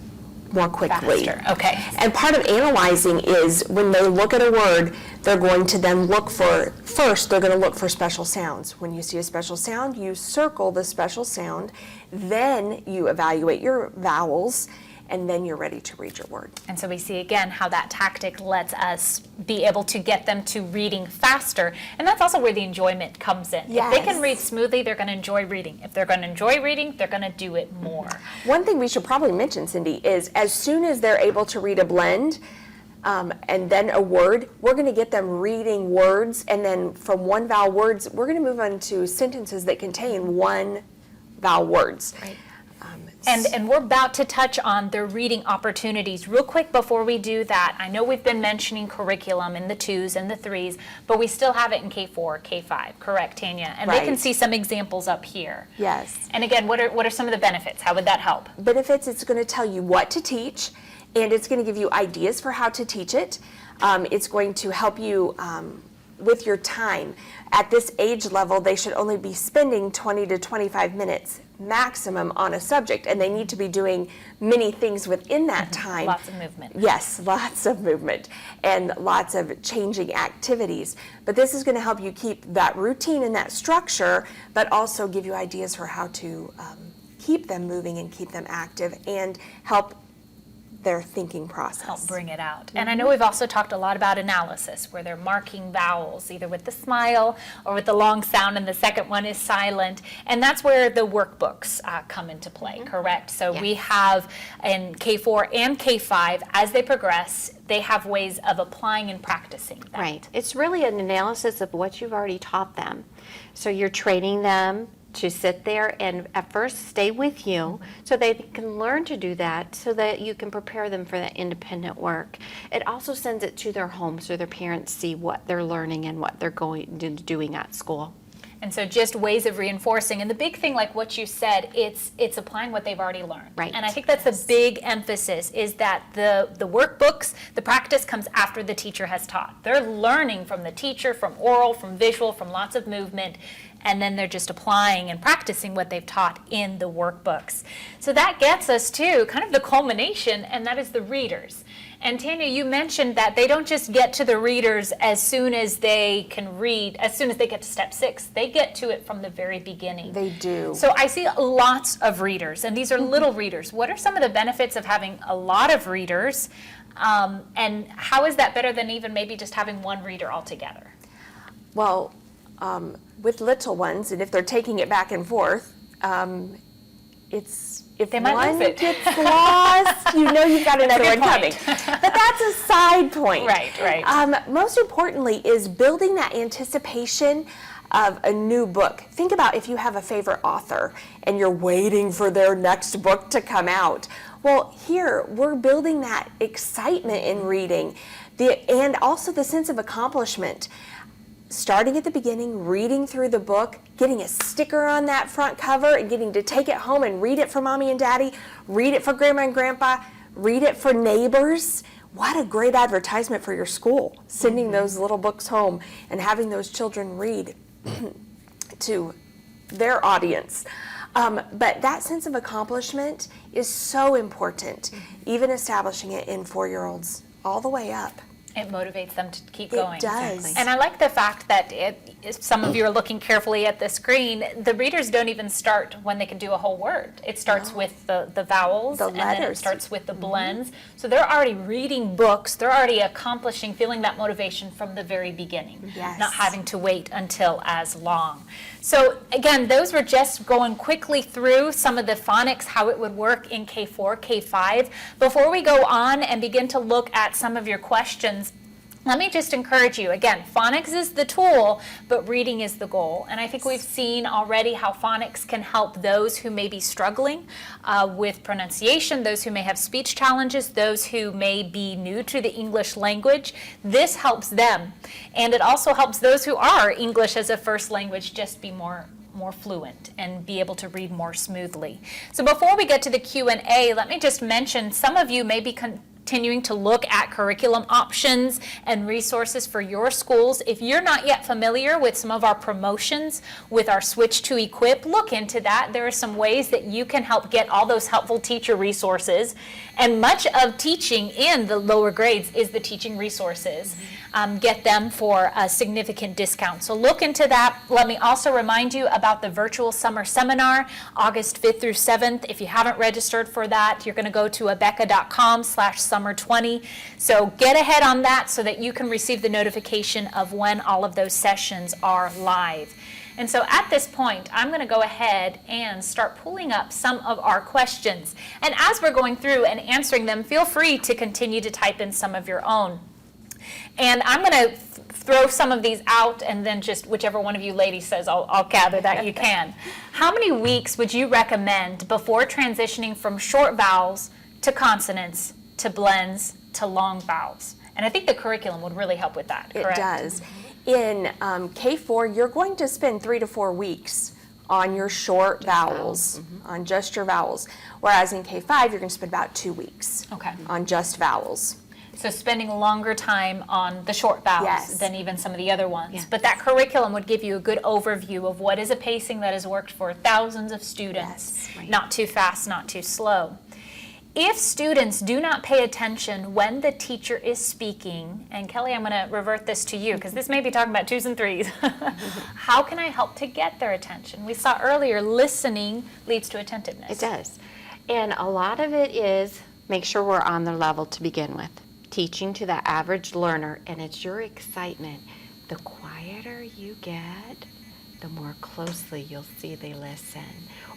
more quickly. Faster. Okay. And part of analyzing is when they look at a word, they're going to then look for, first they're going to look for special sounds. When you see a special sound, you circle the special sound, then you evaluate your vowels, and then you're ready to read your word. And so we see again how that tactic lets us be able to get them to reading faster. And that's also where the enjoyment comes in. Yes. If they can read smoothly, they're going to enjoy reading. If they're going to enjoy reading, they're going to do it more. One thing we should probably mention, Cindy, is as soon as they're able to read a blend, and then a word, we're going to get them reading words, and then from one vowel words, we're going to move on to sentences that contain one vowel words. Right. And we're about to touch on the reading opportunities. Real quick before we do that, I know we've been mentioning curriculum in the 2s and the 3s, but we still have it in K4, K5, correct, Tanya? And they can see some examples up here. Yes. And again, what are some of the benefits? How would that help? Benefits, it's going to tell you what to teach, and it's going to give you ideas for how to teach it. It's going to help you with your time. At this age level, they should only be spending 20 to 25 minutes maximum on a subject, and they need to be doing many things within that time. Lots of movement. Yes, lots of movement and lots of changing activities. But this is going to help you keep that routine and that structure, but also give you ideas for how to keep them moving and keep them active and help their thinking process. Help bring it out. And I know we've also talked a lot about analysis, where they're marking vowels, either with the smile or with the long sound, and the second one is silent. And that's where the workbooks come into play, correct? So we have in K4 and K5, as they progress, they have ways of applying and practicing that. Right. It's really an analysis of what you've already taught them. So you're training them to sit there and at first stay with you so they can learn to do that so that you can prepare them for that independent work. It also sends it to their homes so their parents see what they're learning and what they're going to doing at school. And so just ways of reinforcing. And the big thing, like what you said, it's applying what they've already learned. Right. And I think that's a big emphasis, is that the workbooks, the practice comes after the teacher has taught. They're learning from the teacher, from oral, from visual, from lots of movement, and then they're just applying and practicing what they've taught in the workbooks. So that gets us to kind of the culmination, and that is the readers. And Tanya, you mentioned that they don't just get to the readers as soon as they can read, as soon as they get to step 6. They get to it from the very beginning. They do. So I see lots of readers, and these are little readers. What are some of the benefits of having a lot of readers? And how is that better than even maybe just having one reader altogether? Well, with little ones, and if they're taking it back and forth, if They might one lose it. gets lost, you know you've got another one coming. point. But that's a side point. Right. Most importantly is building that anticipation of a new book. Think about if you have a favorite author and you're waiting for their next book to come out. Well, here we're building that excitement in reading, and also the sense of accomplishment. Starting at the beginning, reading through the book, getting a sticker on that front cover and getting to take it home and read it for mommy and daddy, read it for grandma and grandpa, read it for neighbors. What a great advertisement for your school, sending those little books home and having those children read to their audience. But that sense of accomplishment is so important, even establishing it in 4-year-olds all the way up. It motivates them to keep going. It does. And I like the fact that if some of you are looking carefully at the screen, the readers don't even start when they can do a whole word. It starts with the vowels, The and then it letters. starts with the blends. So they're already reading books. They're already accomplishing, feeling that motivation from the very beginning, Yes. not having to wait until as long. So again, those were just going quickly through some of the phonics, how it would work in K4, K5. Before we go on and begin to look at some of your questions, let me just encourage you. Again, phonics is the tool, but reading is the goal. And I think we've seen already how phonics can help those who may be struggling with pronunciation, those who may have speech challenges, those who may be new to the English language. This helps them. And it also helps those who are English as a first language just be more fluent and be able to read more smoothly. So before we get to the Q&A, let me just mention some of you may be continuing to look at curriculum options and resources for your schools. If you're not yet familiar with some of our promotions with our Switch to Equip, look into that. There are some ways that you can help get all those helpful teacher resources. And much of teaching in the lower grades is the teaching resources. Get them for a significant discount. So look into that. Let me also remind you about the virtual summer seminar, August 5th through 7th. If you haven't registered for that, you're going to go to abeka.com/summer20. So get ahead on that so that you can receive the notification of when all of those sessions are live. And so at this point, I'm going to go ahead and start pulling up some of our questions. And as we're going through and answering them, feel free to continue to type in some of your own. And I'm going to throw some of these out, and then just whichever one of you ladies says, I'll gather that you can. How many weeks would you recommend before transitioning from short vowels to consonants to blends to long vowels? And I think the curriculum would really help with that, correct? It does. In K4, you're going to spend 3 to 4 weeks on your short vowels, on just your vowels. Whereas in K5, you're going to spend about 2 weeks on just vowels. So spending longer time on the short vowels Yes. than even some of the other ones. Yes. But that curriculum would give you a good overview of what is a pacing that has worked for thousands of students. Yes. Right. Not too fast, not too slow. If students do not pay attention when the teacher is speaking, and Kelly, I'm going to revert this to you because this may be talking about 2s and 3s. How can I help to get their attention? We saw earlier listening leads to attentiveness. It does. And a lot of it is make sure we're on their level to begin with. Teaching to the average learner, and it's your excitement. The quieter you get, the more closely you'll see they listen.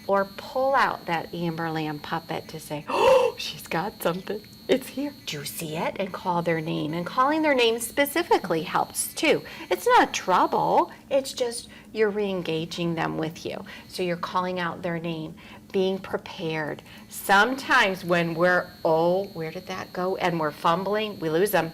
Or pull out that Amber Lamb puppet to say, oh, she's got something. It's here. Do you see it? And call their name. And calling their name specifically helps too. It's not trouble. It's just you're re-engaging them with you. So you're calling out their name, being prepared. Sometimes when we're, oh, where did that go? And we're fumbling, we lose them.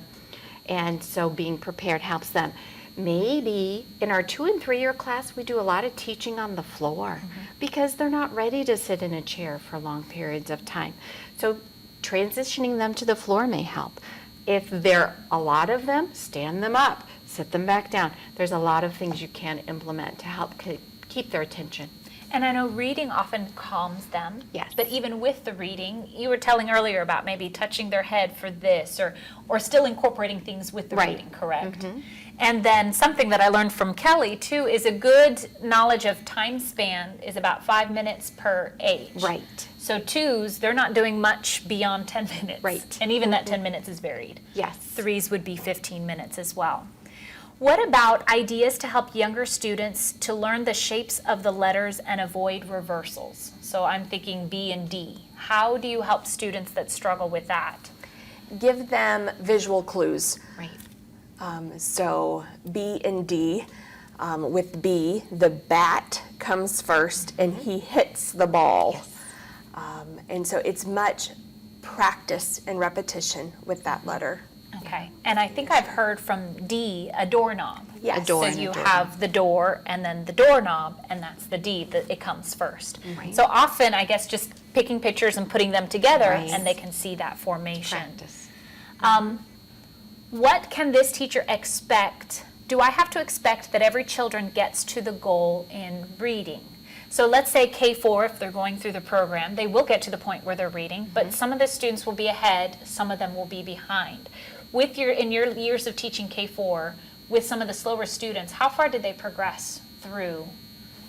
And so being prepared helps them. Maybe in our 2 and 3 year class, we do a lot of teaching on the floor because they're not ready to sit in a chair for long periods of time. So transitioning them to the floor may help. If there are a lot of them, stand them up, sit them back down. There's a lot of things you can implement to help keep their attention. And I know reading often calms them. Yes. But even with the reading, you were telling earlier about maybe touching their head for this or still incorporating things with the reading, correct? And then something that I learned from Kelly too is a good knowledge of time span is about 5 minutes per age. Right. So 2s, they're not doing much beyond 10 minutes. Right. And even that 10 minutes is varied. Yes. 3s would be 15 minutes as well. What about ideas to help younger students to learn the shapes of the letters and avoid reversals? So I'm thinking B and D. How do you help students that struggle with that? Give them visual clues. Right. So B and D, with B, the bat comes first and he hits the ball. Yes. And so it's much practice and repetition with that letter. Okay. And I think I've heard from D, a doorknob. Yes. A door So and a you doorknob. have the door and then the doorknob, and that's the D, that it comes first. Right. So often, I guess, just picking pictures and putting them together, Right. and they can see that formation. Practice. What can this teacher expect? Do I have to expect that every children gets to the goal in reading? So let's say K4, if they're going through the program, they will get to the point where they're reading, but some of the students will be ahead, some of them will be behind. In your years of teaching K4, with some of the slower students, how far did they progress through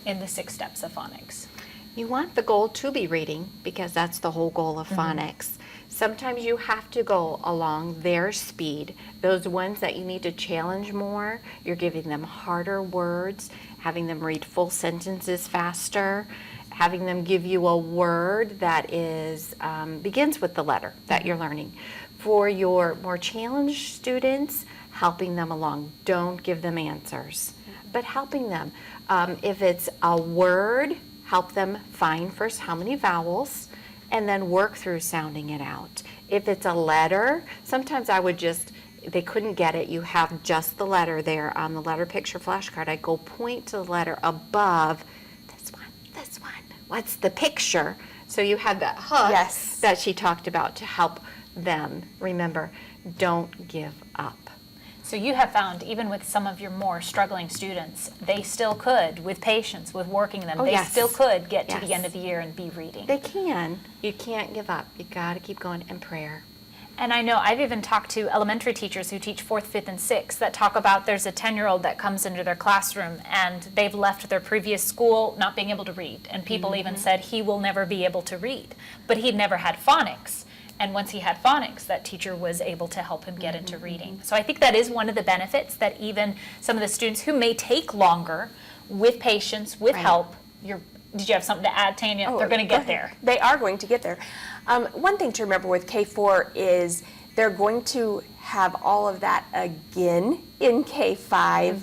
in the 6 steps of phonics? You want the goal to be reading because that's the whole goal of phonics. Sometimes you have to go along their speed. Those ones that you need to challenge more, you're giving them harder words, having them read full sentences faster, having them give you a word that is begins with the letter that you're learning. For your more challenged students, helping them along. Don't give them answers, but helping them. If it's a word, help them find first how many vowels and then work through sounding it out. If it's a letter, sometimes I would they couldn't get it, you have just the letter there on the letter picture flashcard. I go point to the letter above, this one. What's the picture? So you have that hook Yes. that she talked about to help them remember, don't give up. So you have found, even with some of your more struggling students, they still could, with patience, with working them, Oh, they yes. still could get to the Yes. end of the year and be reading. They can. You can't give up. You got to keep going in prayer. And I know I've even talked to elementary teachers who teach 4th, 5th, and 6th that talk about there's a 10-year-old that comes into their classroom and they've left their previous school not being able to read. And people even said he will never be able to read. But he'd never had phonics. And once he had phonics, that teacher was able to help him get into reading. So I think that is one of the benefits, that even some of the students who may take longer, with patience, with Right. help, did you have something to add, Tanya? They're going to get there. They are going to get there. One thing to remember with K4 is they're going to have all of that again in K5.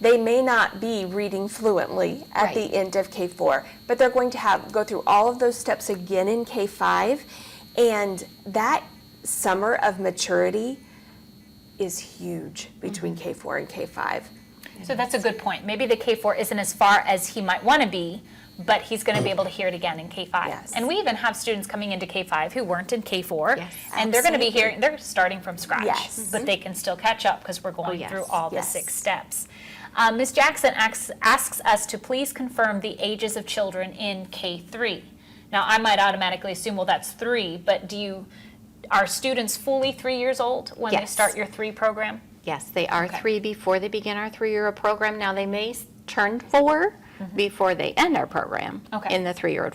They may not be reading fluently at Right. the end of K4, but they're going to go through all of those steps again in K5. And that summer of maturity is huge between K4 and K5. So that's a good point. Maybe the K4 isn't as far as he might want to be, but he's going to be able to hear it again in K5. Yes. And we even have students coming into K5 who weren't in K4, Yes. and they're going to be hearing, they're starting from scratch, Yes. but they can still catch up because we're going yes. through all the Yes. 6 steps. Ms. Jackson asks us to please confirm the ages of children in K3. Now, I might automatically assume, well, that's 3, but are students fully 3 years old when they Yes. start your 3 program? Yes, they are Okay. 3 before they begin our 3-year program. Now, they may turn 4 before they end our program Okay. in the 3-year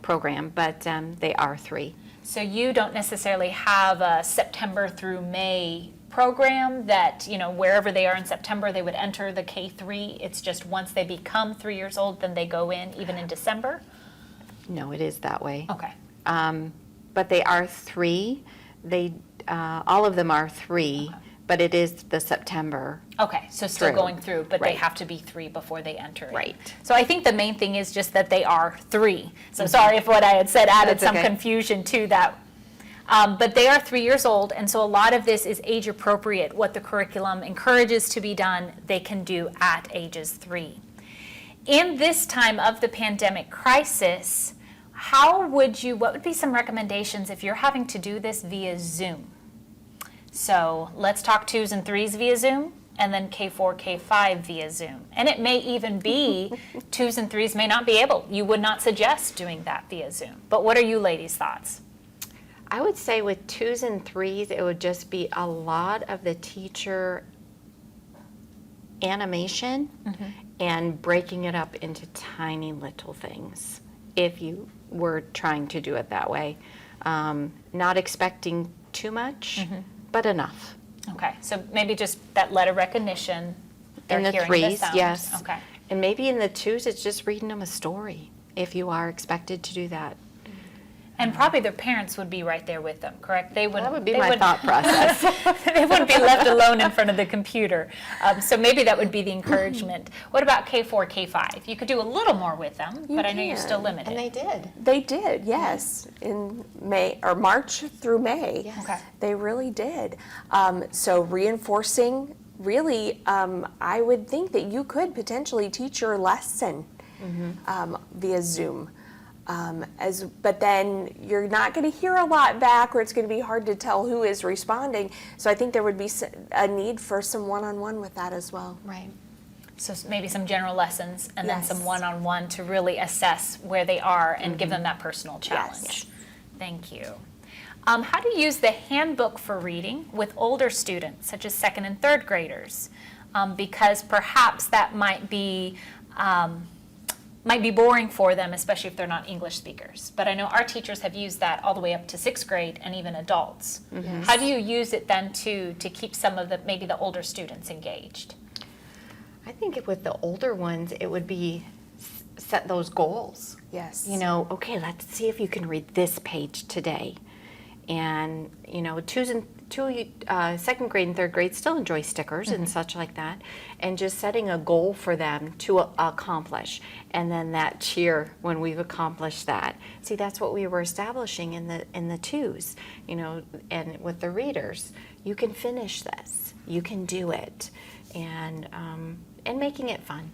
program, but they are 3. So you don't necessarily have a September through May program that, wherever they are in September, they would enter the K-3? It's just once they become 3 years old, then they go in, even in December? No, it is that way. Okay. But they are 3. All of them are 3, but it is the September. Okay, so still Through. going through, but they Right. have to be 3 before they enter in. Right. So I think the main thing is just that they are 3. So sorry if what I had said added That's some okay. confusion to that. But they are 3 years old, and so a lot of this is age appropriate. What the curriculum encourages to be done, they can do at ages 3. In this time of the pandemic crisis, what would be some recommendations if you're having to do this via Zoom? So let's talk 2s and 3s via Zoom, and then K4, K5 via Zoom. And it may even be 2s and 3s may not be able. You would not suggest doing that via Zoom. But what are you ladies' thoughts? I would say with 2s and 3s, it would just be a lot of the teacher animation and breaking it up into tiny little things, if you were trying to do it that way. Not expecting too much, but enough. Okay, so maybe just that letter recognition. They're In the hearing 3s, sound. yes. Okay. And maybe in the 2s, it's just reading them a story, if you are expected to do that. And probably their parents would be right there with them, correct? They wouldn't. That would be they my wouldn't- thought process. They wouldn't be left alone in front of the computer. So maybe that would be the encouragement. What about K4, K5? You could do a little more with them, but I know you're still can. limited. And they did. They did, yes, in May, or March through May. Yes. Okay. They really did. So reinforcing, really, I would think that you could potentially teach your lesson via Zoom. But then you're not going to hear a lot back, or it's going to be hard to tell who is responding. So I think there would be a need for some one-on-one with that as well. Right. So maybe some general lessons and then some Yes. one-on-one to really assess where they are and give them that personal challenge. Yes. Thank you. How to use the handbook for reading with older students, such as 2nd and 3rd graders, because perhaps that might be boring for them, especially if they're not English speakers. But I know our teachers have used that all the way up to 6th grade and even adults. How do you use it then to keep some of maybe the older students engaged? I think with the older ones, it would be set those goals. Yes. Okay, let's see if you can read this page today. And, 2nd grade and 3rd grade still enjoy stickers and such like that. And just setting a goal for them to accomplish. And then that cheer when we've accomplished that. See, that's what we were establishing in the 2s, and with the readers. You can finish this. You can do it. And making it fun.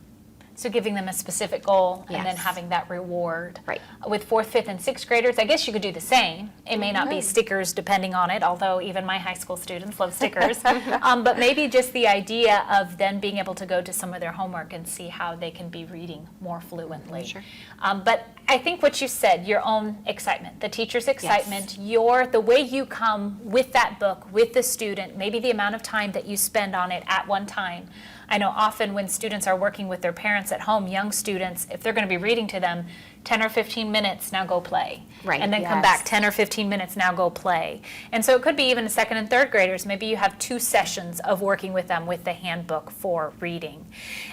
So giving them a specific goal and then Yes. having that reward. Right. With 4th, 5th, and 6th graders, I guess you could do the same. It may not be stickers depending on it, although even my high school students love stickers. But maybe just the idea of then being able to go to some of their homework and see how they can be reading more fluently. Sure. But I think what you said, your own excitement, the teacher's excitement, the way you come with that book, with the student, maybe the amount of time that you spend on it at one time. I know often when students are working with their parents at home, young students, if they're going to be reading to them, 10 or 15 minutes, now go play. Right. And then come back 10 or 15 minutes, now go play. And so it could be even 2nd and 3rd graders. Maybe you have 2 sessions of working with them with the handbook for reading.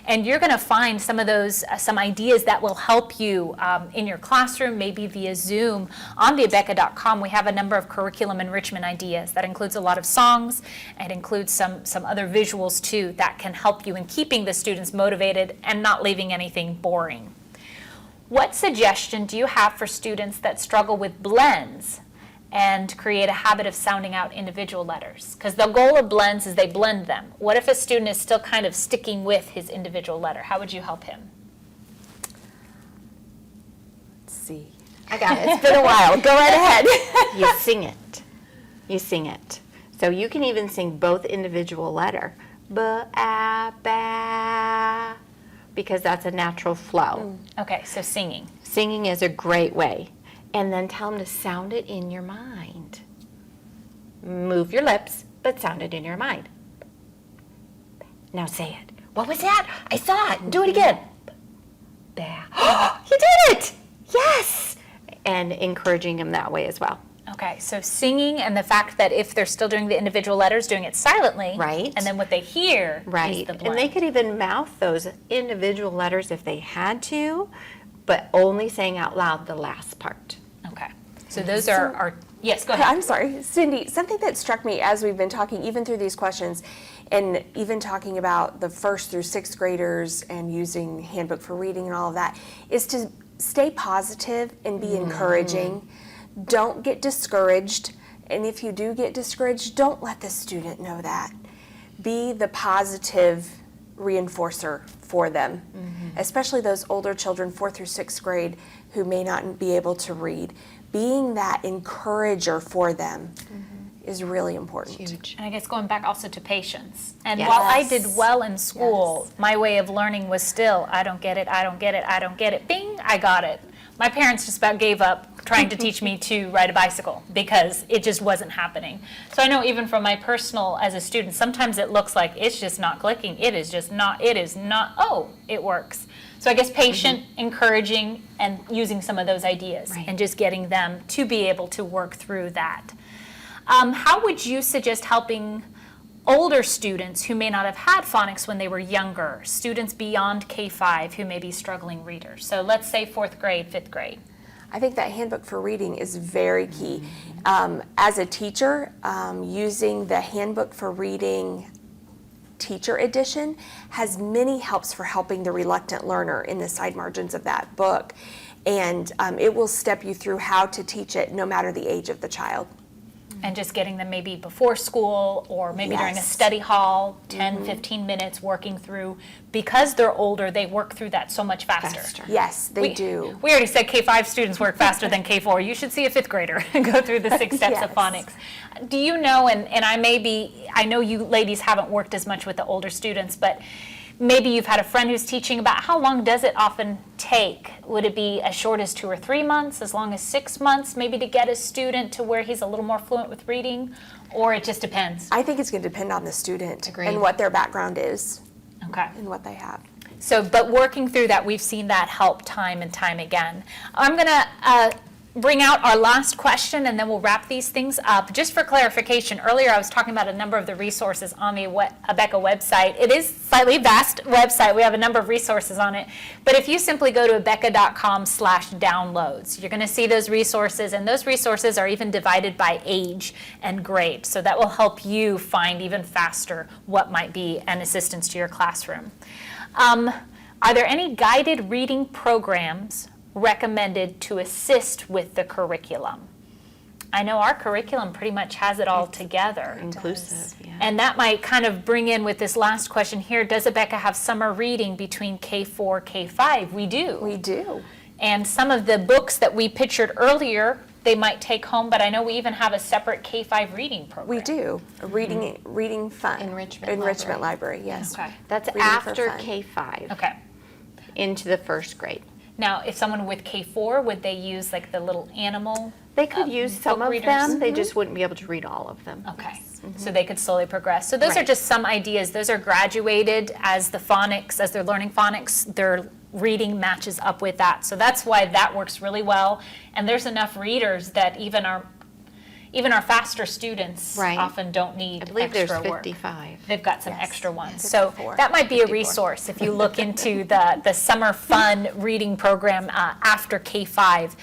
And you're going to find some of those, some ideas that will help you in your classroom, maybe via Zoom. On the Abeka.com, we have a number of curriculum enrichment ideas. That includes a lot of songs. It includes some other visuals too that can help you in keeping the students motivated and not leaving anything boring. What suggestion do you have for students that struggle with blends and create a habit of sounding out individual letters? Because the goal of blends is they blend them. What if a student is still kind of sticking with his individual letter? How would you help him? Let's see. I got it. It's been a while. Go right ahead. You sing it. You sing it. So you can even sing both individual letter. Ba-a-ba. Because that's a natural flow. Okay, so singing. Singing is a great way. And then tell them to sound it in your mind. Move your lips, but sound it in your mind. Now say it. What was that? I saw it. Do it again. You did it! Yes! And encouraging them that way as well. Okay, so singing and the fact that if they're still doing the individual letters, doing it silently. Right. And then what they hear is Right. the And blend. they could even mouth those individual letters if they had to, but only saying out loud the last part. Okay, so those are yes, go ahead. I'm sorry, Cindy, something that struck me as we've been talking, even through these questions, and even talking about the 1st through 6th graders and using Handbook for Reading and all of that, is to stay positive and be encouraging. Don't get discouraged, and if you do get discouraged, don't let the student know that. Be the positive reinforcer for them, especially those older children, 4th through 6th grade, who may not be able to read. Being that encourager for them is really important. Huge. And I guess going back also to patience. And Yes. while I did well in school, my way of learning was still, I don't get it, I don't get it, I don't get it. Bing, I got it. My parents just about gave up trying to teach me to ride a bicycle because it just wasn't happening. So I know even from my personal as a student, sometimes it looks like it's just not clicking. It is not, oh, it works. So I guess patient, encouraging, and using some of those ideas Right. and just getting them to be able to work through that. How would you suggest helping older students who may not have had phonics when they were younger, students beyond K5 who may be struggling readers? So let's say 4th grade, 5th grade. I think that Handbook for Reading is very key. As a teacher, using the Handbook for Reading Teacher Edition has many helps for helping the reluctant learner in the side margins of that book. And it will step you through how to teach it no matter the age of the child. And just getting them maybe before school or maybe during a Yes. study hall, 10, 15 minutes working through. Because they're older, they work through that so much faster. Yes, they do. We already said K5 students work faster than K4. You should see a 5th grader go through the 6 steps of Yes. phonics. Do you know, and I know you ladies haven't worked as much with the older students, but maybe you've had a friend who's teaching about how long does it often take? Would it be as short as 2 or 3 months, as long as 6 months, maybe to get a student to where he's a little more fluent with reading? Or it just depends? I think it's going to depend on the student Agreed. and what their background is Okay. and what they have. So, but working through that, we've seen that help time and time again. I'm going to bring out our last question and then we'll wrap these things up. Just for clarification, earlier I was talking about a number of the resources on the Abeka website. It is a slightly vast website. We have a number of resources on it. But if you simply go to abeka.com/downloads, you're going to see those resources, and those resources are even divided by age and grade. So that will help you find even faster what might be an assistance to your classroom. Are there any guided reading programs recommended to assist with the curriculum? I know our curriculum pretty much has it all together. Inclusive, yeah. And that might kind of bring in with this last question here, does Abeka have summer reading between K4, K5? We do. We do. And some of the books that we pictured earlier, they might take home, but I know we even have a separate K5 reading program. We do. A reading fun. Enrichment library, yes. Okay. That's Reading for after fun. K5 Okay. into the 1st grade. Now, if someone with K4, would they use like the little animal? They could use some book of readers? them, they just wouldn't be able to read all of them. Okay, so they could slowly progress. So those are Right. just some ideas. Those are graduated as the phonics, as they're learning phonics, their reading matches up with that. So that's why that works really well. And there's enough readers that even our faster students Right. often don't need I believe there's extra work. 55. They've got some Yes. extra ones. Yeah, So 54. that might be a 54. resource if you look into the summer fun reading program after K5.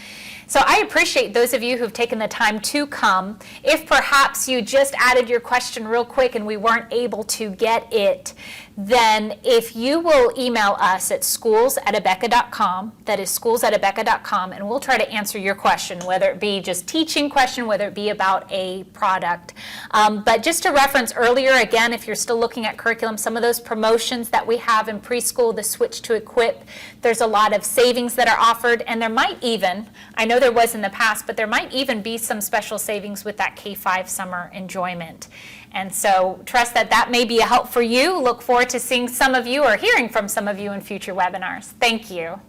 So I appreciate those of you who've taken the time to come. If perhaps you just added your question real quick and we weren't able to get it, then if you will email us at schools@abeka.com, that is schools@abeka.com, and we'll try to answer your question, whether it be just teaching question, whether it be about a product. But just to reference earlier, again, if you're still looking at curriculum, some of those promotions that we have in preschool, the switch to equip, there's a lot of savings that are offered, and there might even, I know there was in the past, but there might even be some special savings with that K5 summer enjoyment. And so trust that that may be a help for you. Look forward to seeing some of you or hearing from some of you in future webinars. Thank you.